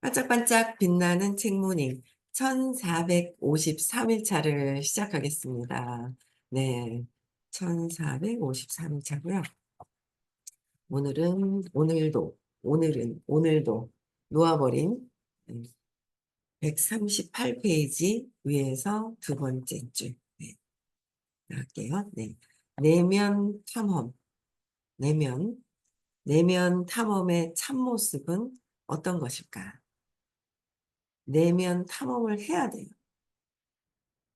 반짝반짝 빛나는 책무님 1453일차를 시작하겠습니다. 네, 1453일차고요. 오늘도 놓아버린 138페이지 위에서 두 번째 줄. 네, 할게요. 네. 내면 탐험, 내면, 내면 탐험의 참모습은 어떤 것일까? 내면 탐험을 해야 돼요.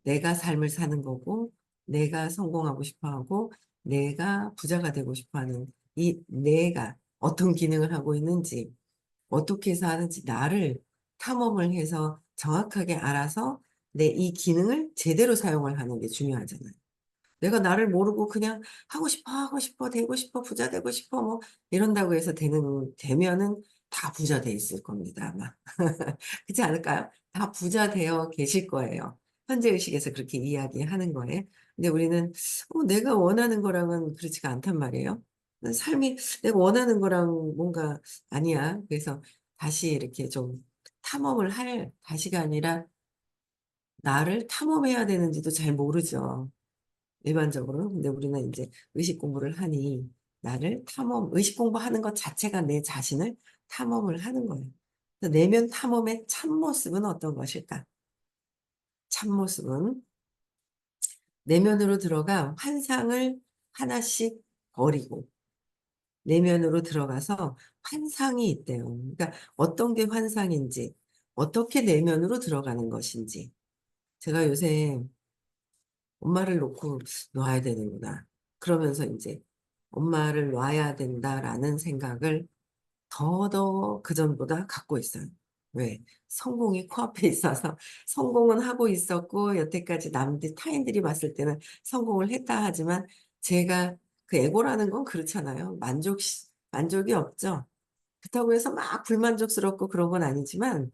내가 삶을 사는 거고, 내가 성공하고 싶어 하고, 내가 부자가 되고 싶어 하는 이 내가 어떤 기능을 하고 있는지, 어떻게 해서 하는지 나를 탐험을 해서 정확하게 알아서 내 이 기능을 제대로 사용을 하는 게 중요하잖아요. 내가 나를 모르고 그냥 하고 싶어, 되고 싶어, 부자 되고 싶어, 뭐, 이런다고 해서 되면은 다 부자 돼 있을 겁니다, 아마. 그렇지 않을까요? 다 부자 되어 계실 거예요. 현재의식에서 그렇게 이야기하는 거예요. 근데 우리는 내가 원하는 거랑은 그렇지가 않단 말이에요. 삶이 내가 원하는 거랑 뭔가 아니야. 그래서 다시 이렇게 좀 탐험을 할 다시가 아니라 나를 탐험해야 되는지도 잘 모르죠. 일반적으로. 근데 우리는 이제 의식 공부를 하니 의식 공부하는 것 자체가 내 자신을 탐험을 하는 거예요. 그래서 내면 탐험의 참모습은 어떤 것일까? 참모습은 내면으로 들어가 환상을 하나씩 버리고 내면으로 들어가서 환상이 있대요. 그러니까 어떤 게 환상인지, 어떻게 내면으로 들어가는 것인지. 제가 요새 엄마를 놓고 놔야 되는구나. 그러면서 이제 엄마를 놔야 된다라는 생각을 더더 그전보다 갖고 있어요. 왜? 성공이 코앞에 있어서 성공은 하고 있었고 여태까지 타인들이 봤을 때는 성공을 했다 하지만 제가 그 에고라는 건 그렇잖아요. 만족이 없죠. 그렇다고 해서 막 불만족스럽고 그런 건 아니지만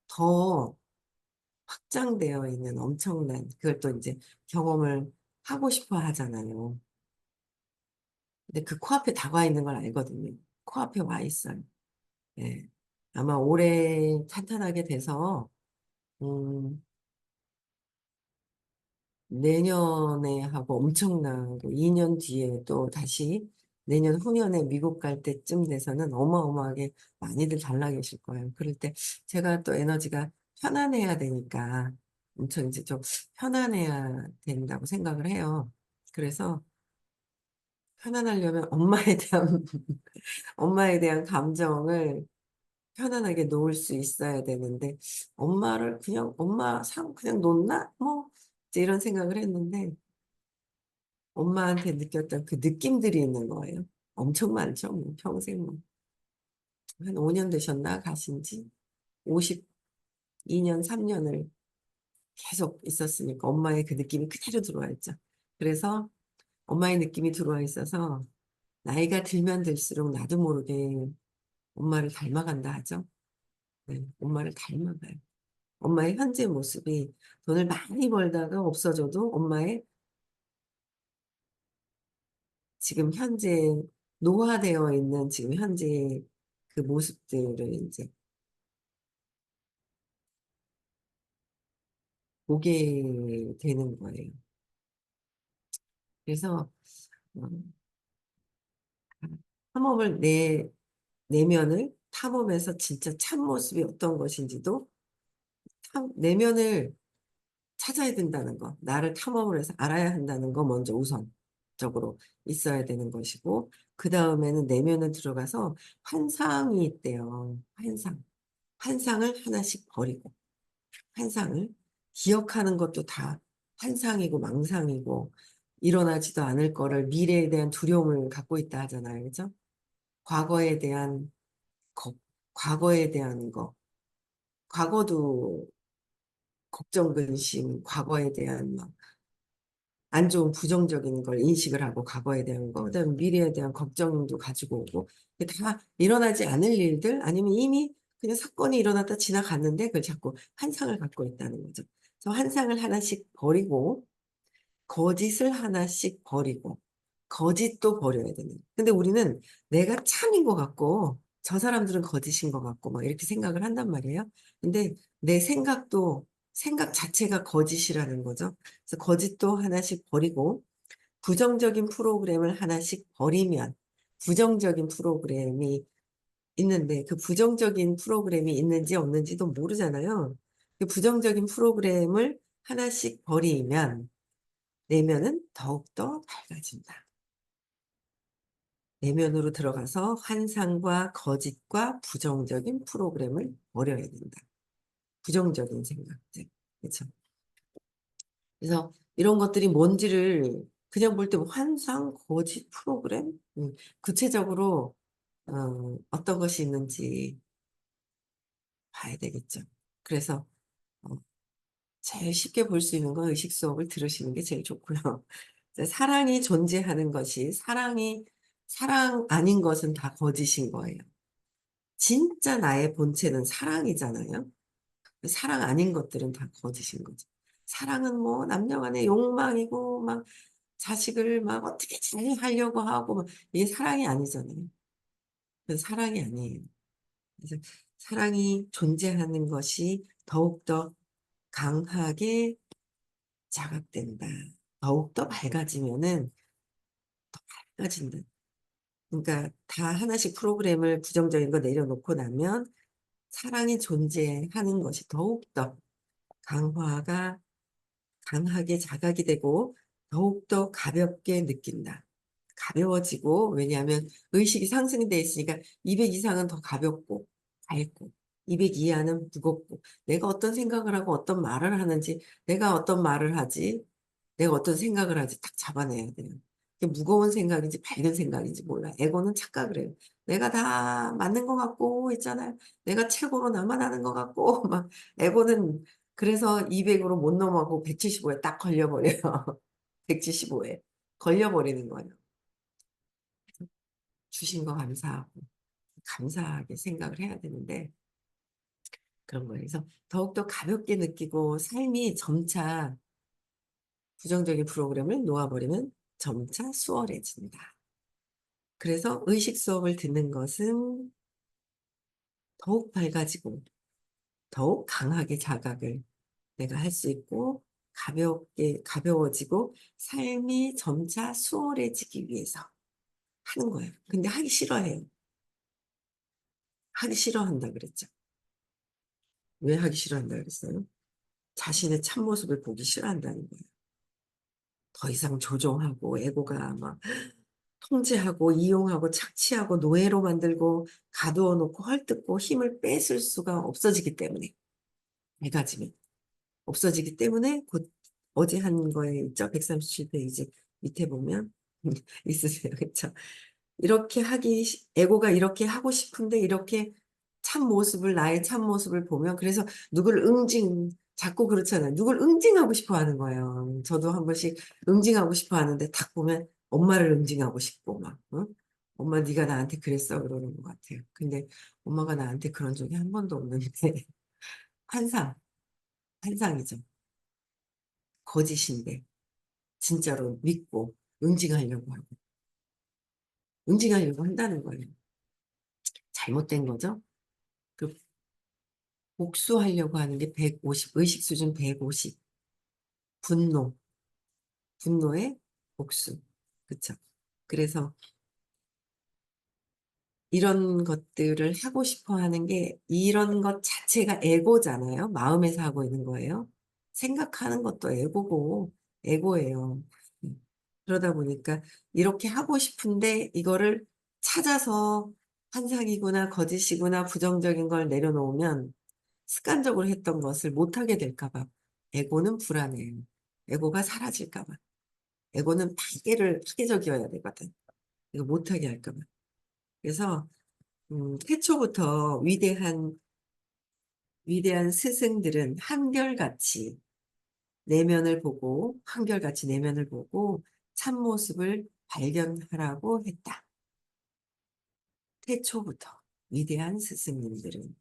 더 확장되어 있는 엄청난 그걸 또 이제 경험을 하고 싶어 하잖아요. 근데 그 코앞에 다가와 있는 걸 알거든요. 코앞에 와 있어요. 예. 아마 올해 탄탄하게 돼서 음, 내년에 하고 엄청나고 2년 뒤에 또 다시 내년 후년에 미국 갈 때쯤 돼서는 어마어마하게 많이들 달라 계실 거예요. 그럴 때 제가 또 에너지가 편안해야 되니까 엄청 이제 좀 편안해야 된다고 생각을 해요. 그래서 편안하려면 엄마에 대한 감정을 편안하게 놓을 수 있어야 되는데 엄마를 그냥 엄마 상 그냥 놓나? 뭐 이제 이런 생각을 했는데 엄마한테 느꼈던 그 느낌들이 있는 거예요. 엄청 많죠. 뭐 평생 뭐. 한 5년 되셨나 가신 지 52년, 3년을 계속 있었으니까 엄마의 그 느낌이 그대로 들어와 있죠. 그래서 엄마의 느낌이 들어와 있어서 나이가 들면 들수록 나도 모르게 엄마를 닮아간다 하죠. 네, 엄마를 닮아가요. 엄마의 현재 모습이 돈을 많이 벌다가 없어져도 엄마의 지금 현재 노화되어 있는 지금 현재 그 모습들을 이제 보게 되는 거예요. 그래서 어, 탐험을 내면을 탐험해서 진짜 참모습이 어떤 것인지도 내면을 찾아야 된다는 거, 나를 탐험을 해서 알아야 한다는 거 먼저 우선적으로 있어야 되는 것이고, 그 다음에는 내면을 들어가서 환상이 있대요. 환상을 하나씩 버리고, 환상을 기억하는 것도 다 환상이고 망상이고, 일어나지도 않을 거를 미래에 대한 두려움을 갖고 있다 하잖아요. 그죠? 과거에 대한 겁, 과거에 대한 거, 과거도 걱정, 근심, 과거에 대한 막 안 좋은 부정적인 걸 인식을 하고 과거에 대한 거, 그다음에 미래에 대한 걱정도 가지고 오고 그게 다 일어나지 않을 일들 아니면 이미 그냥 사건이 일어났다 지나갔는데 그걸 자꾸 환상을 갖고 있다는 거죠. 그래서 환상을 하나씩 버리고 거짓을 하나씩 버리고 거짓도 버려야 되는. 근데 우리는 내가 참인 것 같고 저 사람들은 거짓인 것 같고 막 이렇게 생각을 한단 말이에요. 근데 내 생각도 생각 자체가 거짓이라는 거죠. 그래서 거짓도 하나씩 버리고 부정적인 프로그램을 하나씩 버리면 부정적인 프로그램이 있는데 그 부정적인 프로그램이 있는지 없는지도 모르잖아요. 그 부정적인 프로그램을 하나씩 버리면 내면은 더욱더 밝아진다. 내면으로 들어가서 환상과 거짓과 부정적인 프로그램을 버려야 된다. 부정적인 생각들. 그렇죠? 그래서 이런 것들이 뭔지를 그냥 볼 때 뭐 환상, 거짓, 프로그램, 구체적으로 어떤 것이 있는지 봐야 되겠죠. 그래서 어, 제일 쉽게 볼 수 있는 건 의식 수업을 들으시는 게 제일 좋고요. 이제 사랑이 존재하는 것이 사랑 아닌 것은 다 거짓인 거예요. 진짜 나의 본체는 사랑이잖아요. 사랑 아닌 것들은 다 거짓인 거죠. 사랑은 뭐 남녀 간의 욕망이고 막 자식을 막 어떻게 잘 하려고 하고 막 이게 사랑이 아니잖아요. 그래서 사랑이 아니에요. 그래서 사랑이 존재하는 것이 더욱더 강하게 자각된다. 더욱더 밝아지면은 더 밝아진다. 그러니까 다 하나씩 프로그램을 부정적인 거 내려놓고 나면 사랑이 존재하는 것이 더욱더 강화가 강하게 자각이 되고 더욱더 가볍게 느낀다. 가벼워지고 왜냐하면 의식이 상승이 돼 있으니까 200 이상은 더 가볍고 밝고 200 이하는 무겁고 내가 어떤 생각을 하고 어떤 말을 하는지 내가 어떤 말을 하지 내가 어떤 생각을 하지 딱 잡아내야 돼요. 그게 무거운 생각인지 밝은 생각인지 몰라. 에고는 착각을 해요. 내가 다 맞는 것 같고 있잖아요. 내가 최고로 나만 아는 것 같고 막 에고는 그래서 200으로 못 넘어가고 175에 딱 걸려버려요. 175에 걸려버리는 거예요. 주신 거 감사하고 감사하게 생각을 해야 되는데 그런 거예요. 그래서 더욱더 가볍게 느끼고 삶이 점차 부정적인 프로그램을 놓아버리면 점차 수월해진다. 그래서 의식 수업을 듣는 것은 더욱 밝아지고 더욱 강하게 자각을 내가 할 수 있고 가볍게 가벼워지고 삶이 점차 수월해지기 위해서 하는 거예요. 근데 하기 싫어해요. 하기 싫어한다 그랬죠. 왜 하기 싫어한다 그랬어요? 자신의 참모습을 보기 싫어한다는 거예요. 더 이상 조종하고 에고가 막 통제하고 이용하고 착취하고 노예로 만들고 가두어 놓고 헐뜯고 힘을 뺏을 수가 없어지기 때문에 밝아지면 없어지기 때문에 곧 어제 한 거에 있죠. 137페이지 밑에 보면 있으세요. 그렇죠? 이렇게 에고가 이렇게 하고 싶은데 이렇게 나의 참 모습을 보면 그래서 자꾸 그렇잖아요. 누굴 응징하고 싶어 하는 거예요. 저도 한 번씩 응징하고 싶어 하는데 딱 보면 엄마를 응징하고 싶고 막, 응? 엄마 네가 나한테 그랬어 그러는 것 같아요. 근데 엄마가 나한테 그런 적이 한 번도 없는데 환상, 환상이죠. 거짓인데 진짜로 믿고 응징하려고 한다는 거예요. 잘못된 거죠. 그 복수하려고 하는 게 150, 의식 수준 150, 분노, 분노의 복수. 그쵸? 그래서 이런 것들을 하고 싶어 하는 게 이런 것 자체가 에고잖아요. 마음에서 하고 있는 거예요. 생각하는 것도 에고예요. 그러다 보니까 이렇게 하고 싶은데 이거를 찾아서 환상이구나, 거짓이구나, 부정적인 걸 내려놓으면 습관적으로 했던 것을 못하게 될까 봐. 에고는 불안해요. 에고가 사라질까 봐. 에고는 파괴적이어야 되거든. 이거 못하게 할까 봐. 그래서 태초부터 위대한 스승들은 한결같이 내면을 보고 참모습을 발견하라고 했다. 태초부터 위대한 스승님들은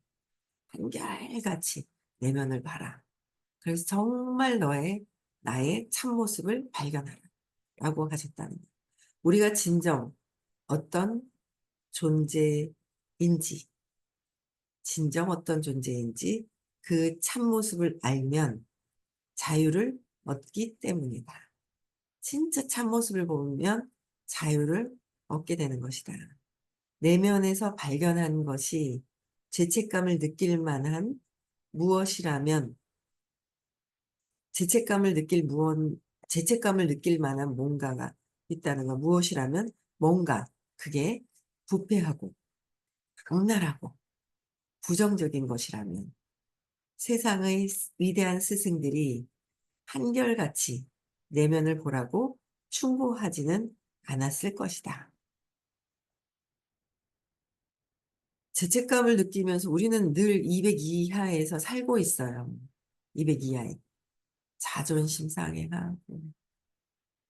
한결같이 내면을 봐라. 그래서 정말 나의 참모습을 발견하라. 라고 하셨다는 거예요. 우리가 진정 어떤 존재인지 진정 어떤 존재인지 그 참모습을 알면 자유를 얻기 때문이다. 진짜 참모습을 보면 자유를 얻게 되는 것이다. 내면에서 발견한 것이 죄책감을 느낄 만한 무엇이라면 죄책감을 느낄 죄책감을 느낄 만한 뭔가가 있다는 거 무엇이라면 뭔가 그게 부패하고 악랄하고 부정적인 것이라면 세상의 위대한 스승들이 한결같이 내면을 보라고 충고하지는 않았을 것이다. 죄책감을 느끼면서 우리는 늘 200 이하에서 살고 있어요. 200 이하에. 자존심 상해하고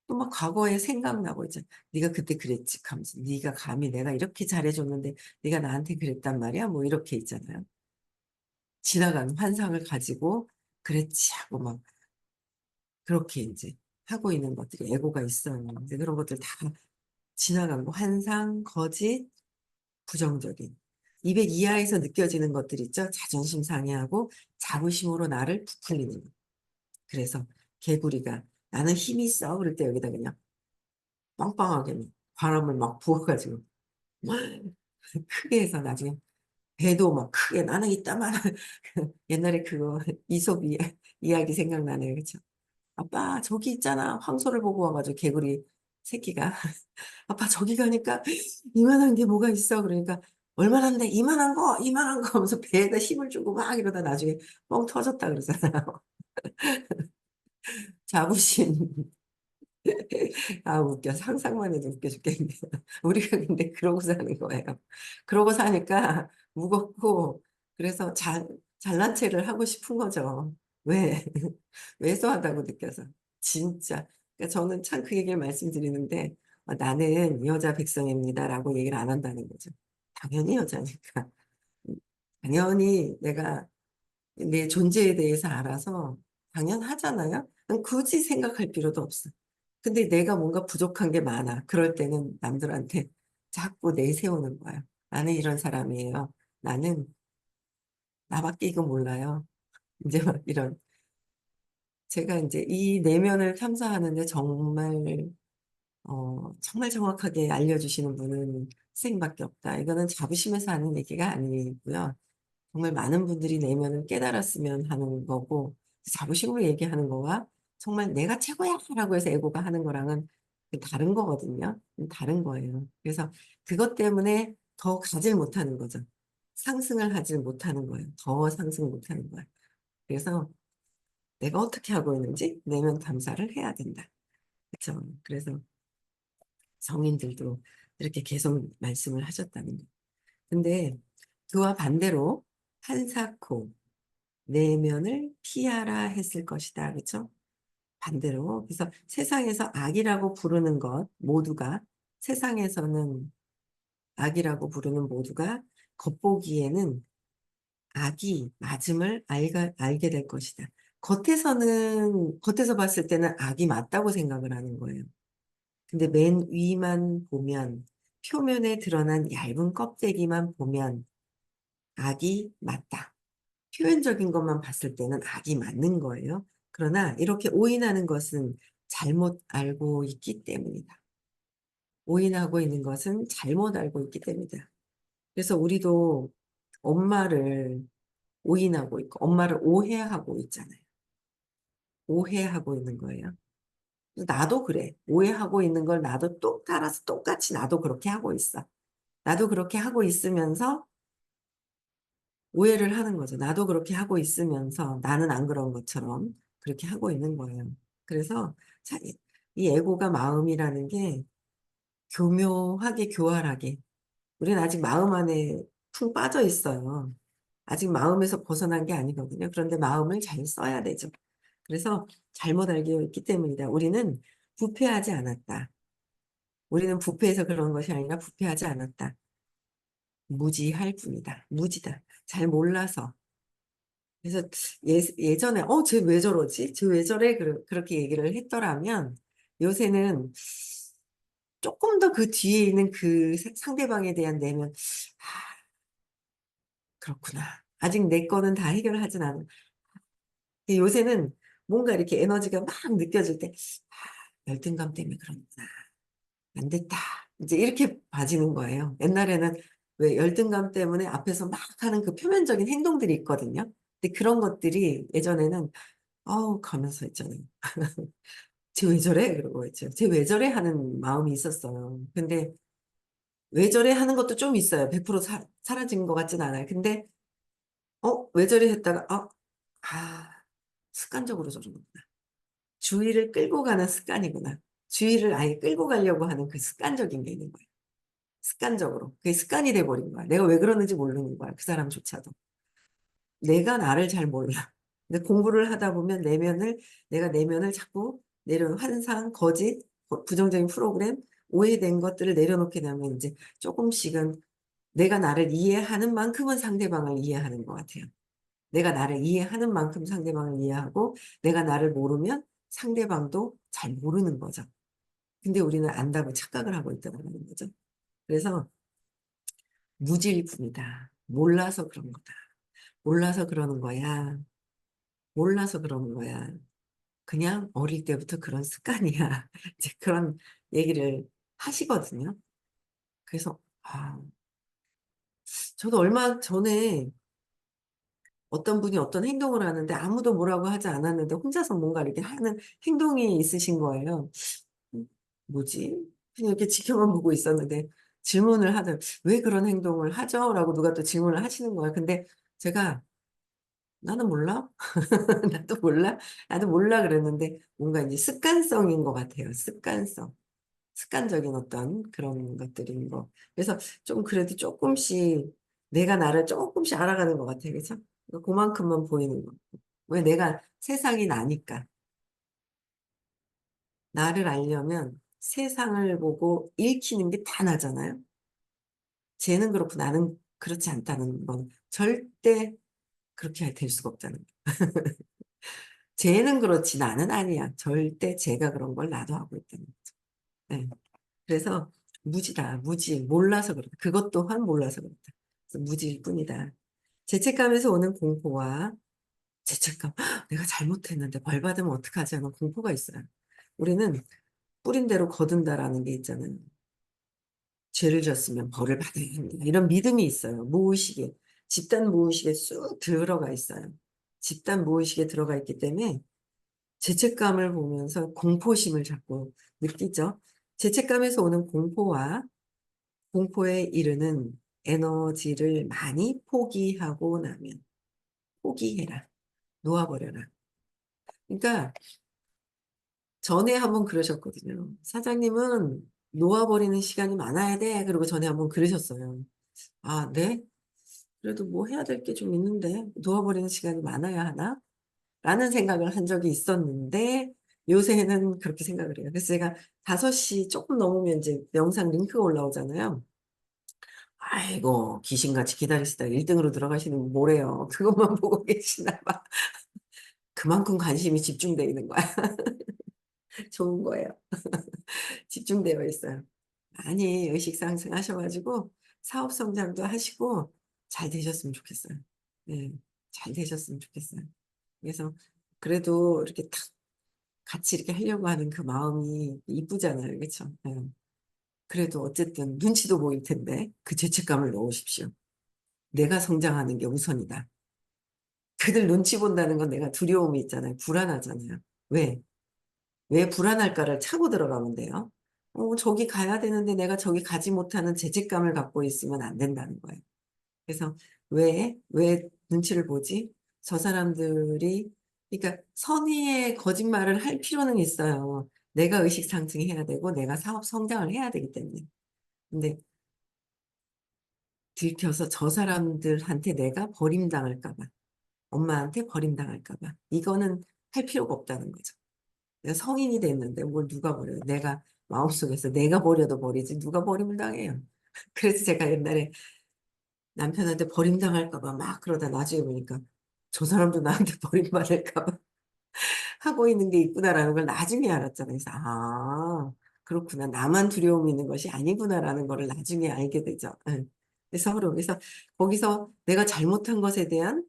또 막 과거에 생각나고 이제 네가 그때 그랬지 하면서 네가 감히 내가 이렇게 잘해줬는데 네가 나한테 그랬단 말이야 뭐 이렇게 있잖아요. 지나간 환상을 가지고 그랬지 하고 막 그렇게 이제 하고 있는 것들이 에고가 있어요. 근데 그런 것들 다 지나간 거 환상, 거짓, 부정적인 200 이하에서 느껴지는 것들 있죠. 자존심 상해하고 자부심으로 나를 부풀리는 거. 그래서 개구리가 나는 힘이 있어 그럴 때 여기다 그냥 빵빵하게 바람을 막 부어가지고 막 크게 해서 나중에 배도 막 크게 나는 이따만 옛날에 그거 이솝 이야기 생각나네요. 그렇죠? 아빠 저기 있잖아. 황소를 보고 와가지고 개구리 새끼가 아빠 저기 가니까 이만한 게 뭐가 있어. 그러니까 얼마나인데 이만한 거 하면서 배에다 힘을 주고 막 이러다 나중에 뻥 터졌다 그러잖아요. 자부심. 아, 웃겨. 상상만 해도 웃겨 죽겠네. 우리가 근데 그러고 사는 거예요. 그러고 사니까 무겁고, 그래서 잘난 체를 하고 싶은 거죠. 왜? 왜소하다고 느껴서. 진짜. 그러니까 저는 참 그 얘기를 말씀드리는데, 나는 여자 백성입니다라고 얘기를 안 한다는 거죠. 당연히 여자니까. 당연히 내가 내 존재에 대해서 알아서 당연하잖아요. 굳이 생각할 필요도 없어. 근데 내가 뭔가 부족한 게 많아. 그럴 때는 남들한테 자꾸 내세우는 거야. 나는 이런 사람이에요. 나는 나밖에 이거 몰라요. 이제 막 이런. 제가 이제 이 내면을 탐사하는데 정말 정확하게 알려주시는 분은 선생님밖에 없다. 이거는 자부심에서 하는 얘기가 아니고요. 정말 많은 분들이 내면을 깨달았으면 하는 거고, 자부심으로 얘기하는 거와 정말 내가 최고야! 라고 해서 에고가 하는 거랑은 다른 거거든요. 다른 거예요. 그래서 그것 때문에 더 가질 못하는 거죠. 상승을 하질 못하는 거예요. 더 상승 못하는 거예요. 그래서 내가 어떻게 하고 있는지 내면 감사를 해야 된다. 그렇죠. 그래서 성인들도 이렇게 계속 말씀을 하셨다는 거. 근데 그와 반대로 한사코 내면을 피하라 했을 것이다. 그렇죠? 반대로. 그래서 세상에서 악이라고 부르는 것 모두가 세상에서는 악이라고 부르는 모두가 겉보기에는 악이 맞음을 알게 될 것이다. 겉에서 봤을 때는 악이 맞다고 생각을 하는 거예요. 근데 맨 위만 보면 표면에 드러난 얇은 껍데기만 보면 악이 맞다. 표면적인 것만 봤을 때는 악이 맞는 거예요. 그러나 이렇게 오인하는 것은 잘못 알고 있기 때문이다. 오인하고 있는 것은 잘못 알고 있기 때문이다. 그래서 우리도 엄마를 오인하고 있고 엄마를 오해하고 있잖아요. 오해하고 있는 거예요. 나도 그래. 오해하고 있는 걸 나도 똑 따라서 똑같이 나도 그렇게 하고 있어. 나도 그렇게 하고 있으면서 오해를 하는 거죠. 나도 그렇게 하고 있으면서 나는 안 그런 것처럼 그렇게 하고 있는 거예요. 그래서 이 에고가 마음이라는 게 교묘하게 교활하게 우리는 아직 마음 안에 푹 빠져 있어요. 아직 마음에서 벗어난 게 아니거든요. 그런데 마음을 잘 써야 되죠. 그래서 잘못 알고 있기 때문이다. 우리는 부패하지 않았다. 우리는 부패해서 그런 것이 아니라 부패하지 않았다. 무지할 뿐이다. 무지다. 잘 몰라서. 그래서 예전에 쟤 왜 저러지? 쟤 왜 저래? 그렇게 얘기를 했더라면 요새는 조금 더 그 뒤에 있는 그 상대방에 대한 내면 그렇구나. 아직 내 거는 다 해결을 하진 않아. 요새는 뭔가 이렇게 에너지가 막 느껴질 때, 열등감 때문에 그런구나. 안 됐다. 이제 이렇게 봐지는 거예요. 옛날에는 왜 열등감 때문에 앞에서 막 하는 그 표면적인 행동들이 있거든요. 근데 그런 것들이 예전에는, 가면서 있잖아요. 쟤 왜 저래? 그러고 있죠. 쟤 왜 저래? 하는 마음이 있었어요. 근데 왜 저래? 하는 것도 좀 있어요. 100% 사라진 것 같진 않아요. 근데, 왜 저래? 했다가, 습관적으로 저러는구나. 주의를 끌고 가는 습관이구나. 주의를 아예 끌고 가려고 하는 그 습관적인 게 있는 거예요. 습관적으로. 그게 습관이 돼버린 거야. 내가 왜 그러는지 모르는 거야. 그 사람조차도. 내가 나를 잘 몰라. 근데 공부를 하다 보면 내가 내면을 자꾸 환상, 거짓, 부정적인 프로그램, 오해된 것들을 내려놓게 되면 이제 조금씩은 내가 나를 이해하는 만큼은 상대방을 이해하는 것 같아요. 내가 나를 이해하는 만큼 상대방을 이해하고 내가 나를 모르면 상대방도 잘 모르는 거죠. 근데 우리는 안다고 착각을 하고 있다는 거죠. 그래서 무질품이다. 몰라서 그런 거다. 몰라서 그러는 거야. 몰라서 그러는 거야. 그냥 어릴 때부터 그런 습관이야. 이제 그런 얘기를 하시거든요. 그래서, 저도 얼마 전에 어떤 분이 어떤 행동을 하는데 아무도 뭐라고 하지 않았는데 혼자서 뭔가 이렇게 하는 행동이 있으신 거예요. 음, 뭐지? 그냥 이렇게 지켜만 보고 있었는데 질문을 하더 왜 그런 행동을 하죠? 라고 누가 또 질문을 하시는 거예요. 근데 제가 나는 몰라? 나도 몰라? 나도 몰라 그랬는데 뭔가 이제 습관성인 것 같아요. 습관성. 습관적인 어떤 그런 것들인 거. 그래서 좀 그래도 조금씩 내가 나를 조금씩 알아가는 것 같아요. 그래서 그만큼만 보이는 거. 왜 내가 세상이 나니까. 나를 알려면 세상을 보고 읽히는 게 다 나잖아요. 쟤는 그렇고 나는 그렇지 않다는 건 절대 그렇게 될 수가 없다는 거. 쟤는 그렇지 나는 아니야. 절대 쟤가 그런 걸 나도 하고 있다는 거죠. 네. 그래서 무지다. 무지. 몰라서 그렇다. 그것 또한 몰라서 그렇다. 그래서 무지일 뿐이다. 죄책감에서 오는 공포와 죄책감. "헉, 내가 잘못했는데 벌 받으면 어떡하지?" 하는 공포가 있어요. 우리는 뿌린 대로 거둔다라는 게 있잖아요. 죄를 졌으면 벌을 받아야 한다. 이런 믿음이 있어요. 무의식에. 집단 무의식에 쑥 들어가 있어요. 집단 무의식에 들어가 있기 때문에 죄책감을 보면서 공포심을 자꾸 느끼죠. 죄책감에서 오는 공포에 이르는 에너지를 많이 포기하고 나면 포기해라. 놓아버려라. 그러니까 전에 한번 그러셨거든요. 사장님은 놓아버리는 시간이 많아야 돼. 그리고 전에 한번 그러셨어요. 네? 그래도 뭐 해야 될 게 좀 있는데 놓아버리는 시간이 많아야 하나? 라는 생각을 한 적이 있었는데 요새는 그렇게 생각을 해요. 그래서 제가 5시 조금 넘으면 이제 영상 링크가 올라오잖아요. 아이고, 귀신같이 기다리시다가 1등으로 들어가시는 분 뭐래요. 그것만 보고 계시나 봐. 그만큼 관심이 집중되어 있는 거야. 좋은 거예요. 집중되어 있어요. 많이 의식 상승하셔가지고 사업 성장도 하시고 잘 되셨으면 좋겠어요. 네, 잘 되셨으면 좋겠어요. 그래서 그래도 이렇게 탁 같이 이렇게 하려고 하는 그 마음이 이쁘잖아요. 그렇죠? 네. 그래도 어쨌든 눈치도 보일 텐데 그 죄책감을 넣으십시오. 내가 성장하는 게 우선이다. 그들 눈치 본다는 건 내가 두려움이 있잖아요. 불안하잖아요. 왜? 왜 불안할까를 차고 들어가면 돼요. 저기 가야 되는데 내가 저기 가지 못하는 죄책감을 갖고 있으면 안 된다는 거예요. 그래서 왜 눈치를 보지? 저 사람들이, 그러니까 선의의 거짓말을 할 필요는 있어요. 내가 의식 상승해야 되고 내가 사업 성장을 해야 되기 때문에. 근데 들켜서 저 사람들한테 내가 버림당할까 봐. 엄마한테 버림당할까 봐. 이거는 할 필요가 없다는 거죠. 내가 성인이 됐는데 뭘 누가 버려요. 내가 마음속에서 내가 버려도 버리지 누가 버림을 당해요. 그래서 제가 옛날에 남편한테 버림당할까 봐 막 그러다 나중에 보니까 저 사람도 나한테 버림받을까 봐 하고 있는 게 있구나라는 걸 나중에 알았잖아요. 그래서 그렇구나. 나만 두려움이 있는 것이 아니구나라는 거를 나중에 알게 되죠. 응. 그래서 거기서 내가 잘못한 것에 대한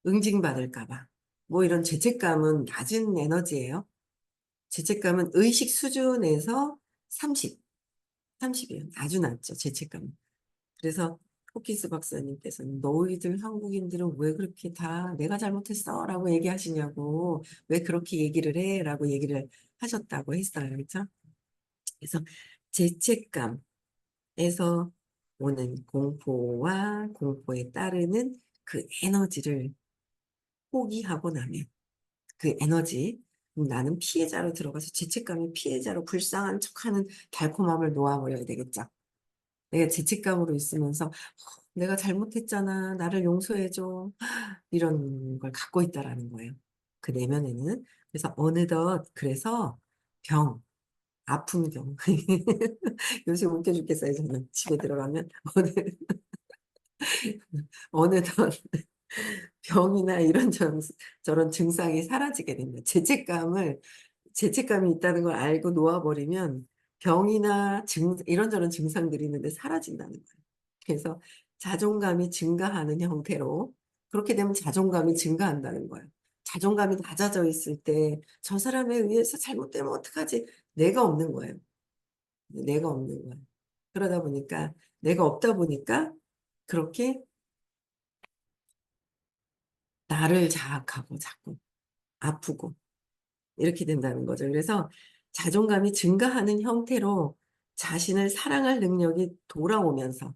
응징받을까 봐. 뭐 이런 죄책감은 낮은 에너지예요. 죄책감은 의식 수준에서 30, 30이에요. 아주 낮죠, 죄책감은. 그래서 호키스 박사님께서는 너희들 한국인들은 왜 그렇게 다 내가 잘못했어? 라고 얘기하시냐고, 왜 그렇게 얘기를 해? 라고 얘기를 하셨다고 했어요. 그렇죠? 그래서 죄책감에서 오는 공포와 공포에 따르는 그 에너지를 포기하고 나면 그 에너지, 나는 피해자로 들어가서 죄책감이 피해자로 불쌍한 척하는 달콤함을 놓아버려야 되겠죠. 내가 죄책감으로 있으면서 내가 잘못했잖아. 나를 용서해줘. 이런 걸 갖고 있다라는 거예요. 그 내면에는. 그래서 어느덧 그래서 병, 아픈 병. 요새 웃겨 죽겠어요. 저는 집에 들어가면 어느덧 병이나 이런 저런 증상이 사라지게 됩니다. 죄책감이 있다는 걸 알고 놓아버리면 병이나 이런저런 증상들이 있는데 사라진다는 거예요. 그래서 자존감이 증가하는 형태로 그렇게 되면 자존감이 증가한다는 거예요. 자존감이 낮아져 있을 때 저 사람에 의해서 잘못되면 어떡하지? 내가 없는 거예요. 내가 없는 거예요. 그러다 보니까 내가 없다 보니까 그렇게 나를 자학하고 자꾸 아프고 이렇게 된다는 거죠. 그래서 자존감이 증가하는 형태로 자신을 사랑할 능력이 돌아오면서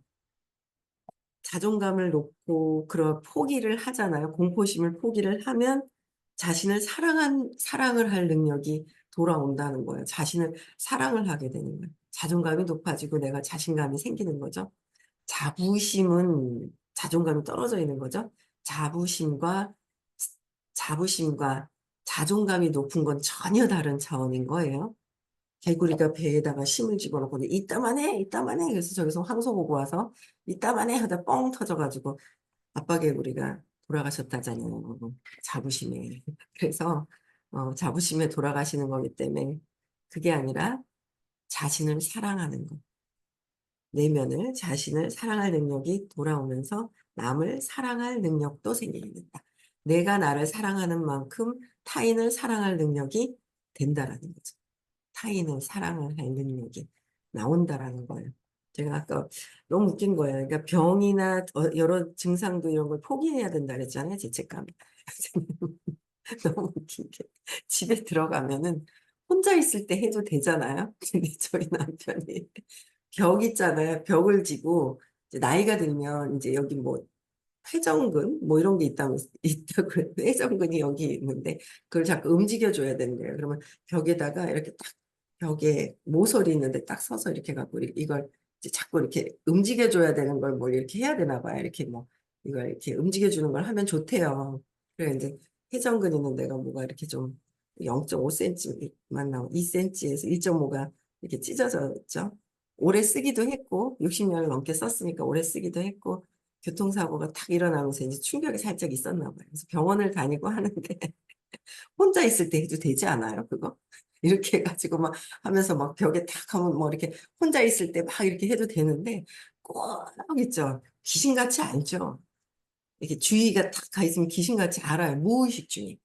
자존감을 놓고 그런 포기를 하잖아요. 공포심을 포기를 하면 사랑을 할 능력이 돌아온다는 거예요. 자신을 사랑을 하게 되는 거예요. 자존감이 높아지고 내가 자신감이 생기는 거죠. 자존감이 떨어져 있는 거죠. 자부심과, 자부심과 자존감이 높은 건 전혀 다른 차원인 거예요. 개구리가 배에다가 심을 집어넣고 이따만 해. 그래서 저기서 황소 보고 와서 이따만 해 하다 뻥 터져가지고 아빠 개구리가 돌아가셨다잖아요. 자부심에. 그래서 자부심에 돌아가시는 거기 때문에 그게 아니라 자신을 사랑하는 것. 내면을 자신을 사랑할 능력이 돌아오면서 남을 사랑할 능력도 생기게 된다. 내가 나를 사랑하는 만큼 타인을 사랑할 능력이 된다라는 거죠. 타인을 사랑을 할 능력이 나온다라는 거예요. 제가 아까 너무 웃긴 거예요. 그러니까 병이나 여러 증상도 이런 걸 포기해야 된다 그랬잖아요. 죄책감. 너무 웃긴 게 집에 들어가면은 혼자 있을 때 해도 되잖아요. 근데 저희 남편이 벽 있잖아요. 벽을 지고 이제 나이가 들면 이제 여기 뭐 회전근 뭐 이런 게 있다고 그래요. 회전근이 여기 있는데 그걸 자꾸 움직여줘야 된대요. 그러면 벽에다가 이렇게 딱 벽에 모서리 있는데 딱 서서 이렇게 갖고 이걸 이제 자꾸 이렇게 움직여줘야 되는 걸 뭐 이렇게 해야 되나 봐요. 이렇게 뭐 이걸 이렇게 움직여주는 걸 하면 좋대요. 그래 이제 회전근 있는 데가 뭐가 이렇게 좀 0.5cm만 나온 2cm에서 1.5가 이렇게 찢어졌죠. 오래 쓰기도 했고 60년을 넘게 썼으니까 오래 쓰기도 했고 교통사고가 탁 일어나면서 이제 충격이 살짝 있었나 봐요. 그래서 병원을 다니고 하는데 혼자 있을 때 해도 되지 않아요, 그거? 이렇게 해가지고 막 하면서 막 벽에 탁 하면 뭐 이렇게 혼자 있을 때 막 이렇게 해도 되는데 꼭 있죠. 귀신같이 알죠. 이렇게 주의가 탁 가 있으면 귀신같이 알아요. 무의식 중에.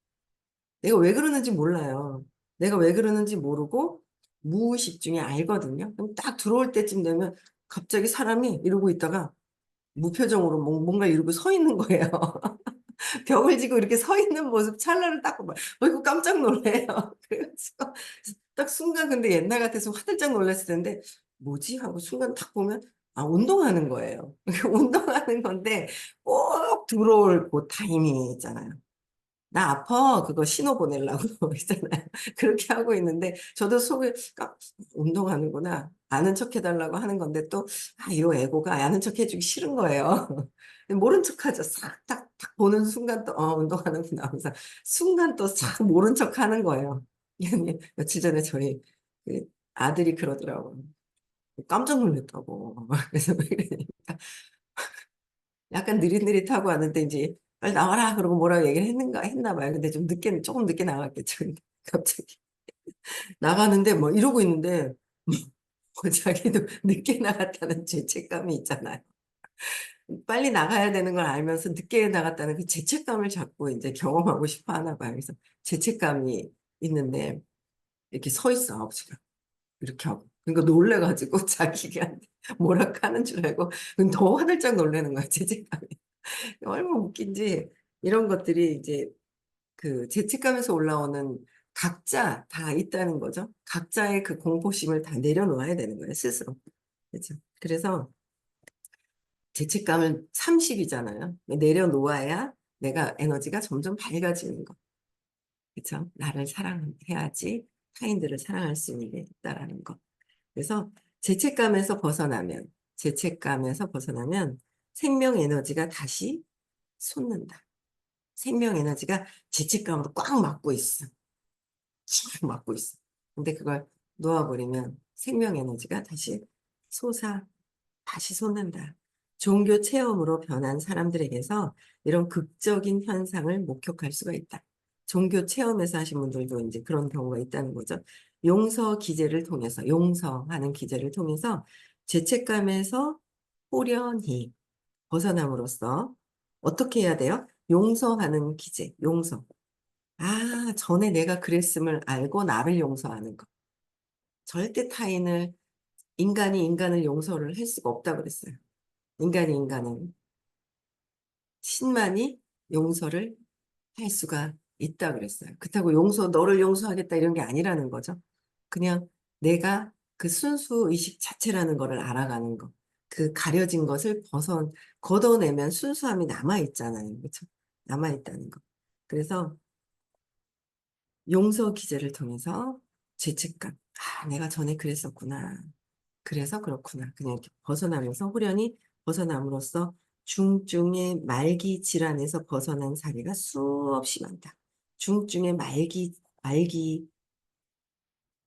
내가 왜 그러는지 몰라요. 내가 왜 그러는지 모르고 무의식 중에 알거든요. 그럼 딱 들어올 때쯤 되면 갑자기 사람이 이러고 있다가 무표정으로 뭔가 이러고 서 있는 거예요. 벽을 지고 이렇게 서 있는 모습 찰나를 딱 보면 이거 깜짝 놀래요. 그래가지고 딱 순간 근데 옛날 같아서 화들짝 놀랐을 텐데 뭐지 하고 순간 딱 보면 운동하는 거예요. 운동하는 건데 꼭 들어올 그 타이밍이 있잖아요. 나 아파 그거 신호 보내려고 있잖아요. 그렇게 하고 있는데 저도 속에 운동하는구나 아는 척 해달라고 하는 건데 또 이 에고가 아는 척 해주기 싫은 거예요. 모른 척하죠. 싹 딱 보는 순간 또 운동하는구나 하면서 순간 또 싹 모른 척 하는 거예요. 며칠 전에 저희 그 아들이 그러더라고요. 깜짝 놀랐다고. 그래서 왜 그러니까 약간 느릿느릿하고 왔는데 이제 빨리 나와라 그러고 뭐라고 얘기를 했나 봐요. 근데 조금 늦게 나갔겠죠. 근데 갑자기 나가는데 뭐 이러고 있는데 뭐 자기도 늦게 나갔다는 죄책감이 있잖아요. 빨리 나가야 되는 걸 알면서 늦게 나갔다는 그 죄책감을 자꾸 이제 경험하고 싶어 하나 봐요. 그래서 죄책감이 있는데 이렇게 서 있어, 아버지가. 이렇게 하고. 그러니까 놀래가지고 자기가 뭐라 하는 줄 알고 더 화들짝 놀라는 거야, 죄책감이. 얼마나 웃긴지 이런 것들이 이제 그 죄책감에서 올라오는 각자 다 있다는 거죠. 각자의 그 공포심을 다 내려놓아야 되는 거예요, 스스로. 그렇죠. 그래서 죄책감을 30이잖아요. 내려놓아야 내가 에너지가 점점 밝아지는 거. 그렇죠? 나를 사랑해야지 타인들을 사랑할 수 있는 게 있다라는 거. 그래서 죄책감에서 벗어나면 생명 에너지가 다시 솟는다. 생명 에너지가 죄책감으로 꽉 막고 있어. 꽉 막고 있어. 근데 그걸 놓아버리면 생명 에너지가 다시 솟는다. 종교 체험으로 변한 사람들에게서 이런 극적인 현상을 목격할 수가 있다. 종교 체험에서 하신 분들도 이제 그런 경우가 있다는 거죠. 용서하는 기제를 통해서 죄책감에서 호련히 벗어남으로써 어떻게 해야 돼요? 용서하는 기제, 용서. 아, 전에 내가 그랬음을 알고 나를 용서하는 것. 절대 인간이 인간을 용서를 할 수가 없다 그랬어요. 인간은 신만이 용서를 할 수가 있다 그랬어요. 그렇다고 너를 용서하겠다 이런 게 아니라는 거죠. 그냥 내가 그 순수 의식 자체라는 거를 알아가는 거. 그 가려진 것을 걷어내면 순수함이 남아있잖아요. 그렇죠? 남아있다는 거. 그래서 용서 기제를 통해서 죄책감. 아, 내가 전에 그랬었구나. 그래서 그렇구나. 그냥 이렇게 벗어나면서 후련히 벗어남으로써 중증의 말기 질환에서 벗어난 사례가 수없이 많다. 중증의 말기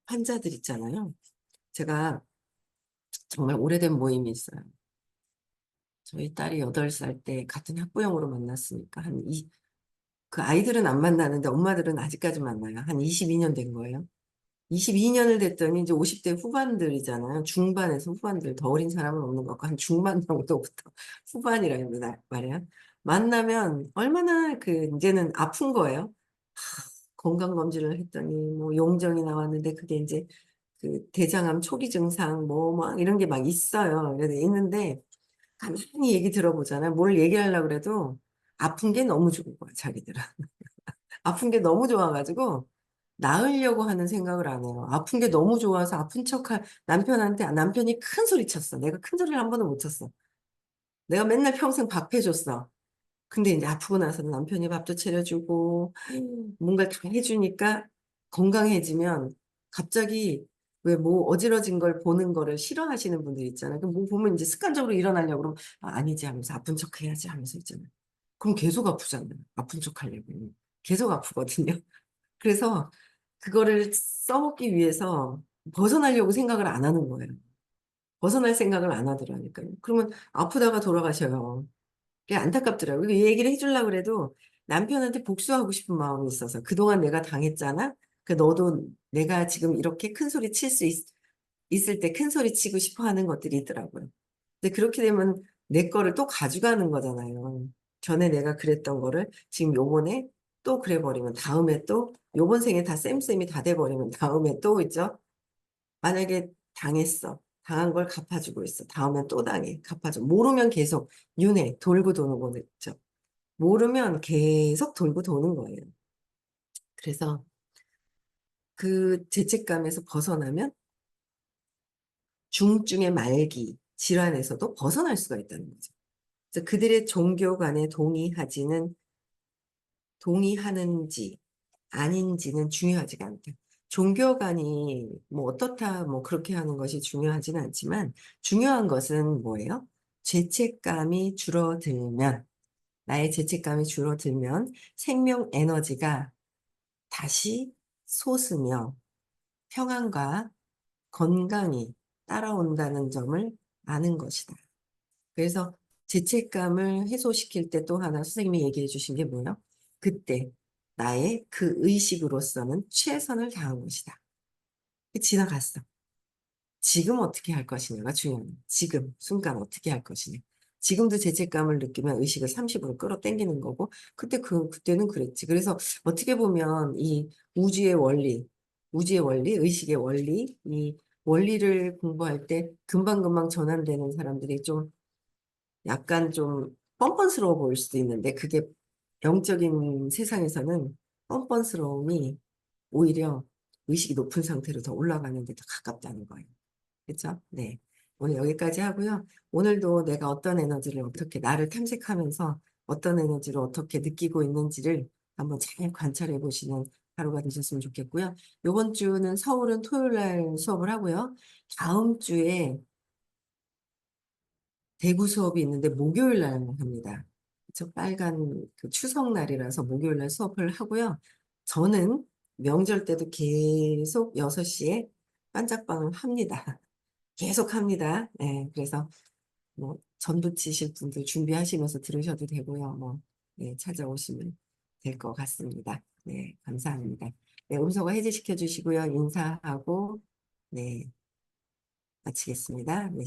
환자들 있잖아요. 제가 정말 오래된 모임이 있어요. 저희 딸이 8살 때 같은 학부형으로 만났으니까 그 아이들은 안 만나는데 엄마들은 아직까지 만나요. 한 22년 된 거예요. 22년을 됐더니 이제 50대 후반들이잖아요. 중반에서 후반들, 더 어린 사람은 없는 것 같고, 한 중반 정도부터 후반이라는 말이야. 만나면 얼마나 이제는 아픈 거예요. 건강검진을 했더니, 뭐, 용종이 나왔는데, 그게 이제 그 대장암 초기 증상, 막 이런 게 막 있어요. 그래서 있는데, 가만히 얘기 들어보잖아요. 뭘 얘기하려고 그래도 아픈 게 너무 좋은 거야, 자기들은. 아픈 게 너무 좋아가지고 나으려고 하는 생각을 안 해요. 아픈 게 너무 좋아서 아픈 척할 남편한테 남편이 큰 소리 쳤어. 내가 큰 소리를 한 번은 못 쳤어. 내가 맨날 평생 밥 해줬어. 근데 이제 아프고 나서는 남편이 밥도 차려주고 뭔가 다 해주니까 건강해지면 갑자기 왜 뭐 어지러진 걸 보는 거를 싫어하시는 분들 있잖아요. 그럼 뭐 보면 이제 습관적으로 일어나려고 그러면 아니지 하면서 아픈 척 해야지 하면서 있잖아요. 그럼 계속 아프잖아요. 아픈 척 하려고. 계속 아프거든요. 그래서 그거를 써먹기 위해서 벗어나려고 생각을 안 하는 거예요. 벗어날 생각을 안 하더라니까요. 그러면 아프다가 돌아가셔요. 그게 안타깝더라고요. 이 얘기를 해주려고 그래도 남편한테 복수하고 싶은 마음이 있어서 그동안 내가 당했잖아. 너도 내가 지금 이렇게 큰 소리 칠 수 있을 때 큰 소리 치고 싶어 하는 것들이 있더라고요. 근데 그렇게 되면 내 거를 또 가져가는 거잖아요. 전에 내가 그랬던 거를 지금 요번에 또 그래 버리면 다음에 또 요번 생에 다 쌤쌤이 다 돼 버리면 다음에 또 있죠. 만약에 당했어. 당한 걸 갚아주고 있어. 다음엔 또 당해. 갚아줘. 모르면 계속 돌고 도는 거죠. 모르면 계속 돌고 도는 거예요. 그래서 그 죄책감에서 벗어나면 중증의 말기 질환에서도 벗어날 수가 있다는 거죠. 그래서 그들의 종교 간에 동의하는지 아닌지는 중요하지가 않다. 종교 간이 뭐 어떻다 뭐 그렇게 하는 것이 중요하지는 않지만 중요한 것은 뭐예요? 죄책감이 줄어들면 나의 죄책감이 줄어들면 생명 에너지가 다시 솟으며 평안과 건강이 따라온다는 점을 아는 것이다. 그래서 죄책감을 해소시킬 때 또 하나 선생님이 얘기해 주신 게 뭐예요? 그때 나의 그 의식으로서는 최선을 다한 것이다. 지나갔어. 지금 어떻게 할 것이냐가 중요해요. 지금 순간 어떻게 할 것이냐. 지금도 죄책감을 느끼면 의식을 30으로 끌어당기는 거고, 그때는 그랬지. 그래서 어떻게 보면 이 우주의 원리, 우주의 원리, 의식의 원리, 이 원리를 공부할 때 금방금방 전환되는 사람들이 좀 약간 좀 뻔뻔스러워 보일 수도 있는데, 그게 영적인 세상에서는 뻔뻔스러움이 오히려 의식이 높은 상태로 더 올라가는 데 더 가깝다는 거예요. 그렇죠? 네. 오늘 여기까지 하고요. 오늘도 내가 어떤 에너지를 어떻게 나를 탐색하면서 어떤 에너지를 어떻게 느끼고 있는지를 한번 잘 관찰해 보시는 하루가 되셨으면 좋겠고요. 이번 주는 서울은 토요일 날 수업을 하고요. 다음 주에 대구 수업이 있는데 목요일 날 합니다. 저 빨간 그 추석 날이라서 목요일 날 수업을 하고요. 저는 명절 때도 계속 6시에 반짝방을 합니다. 계속 합니다. 네, 그래서 뭐 전부 치실 분들 준비하시면서 들으셔도 되고요. 뭐 네, 찾아오시면 될 것 같습니다. 네, 감사합니다. 네, 음소거 해제시켜 주시고요. 인사하고 네, 마치겠습니다. 네,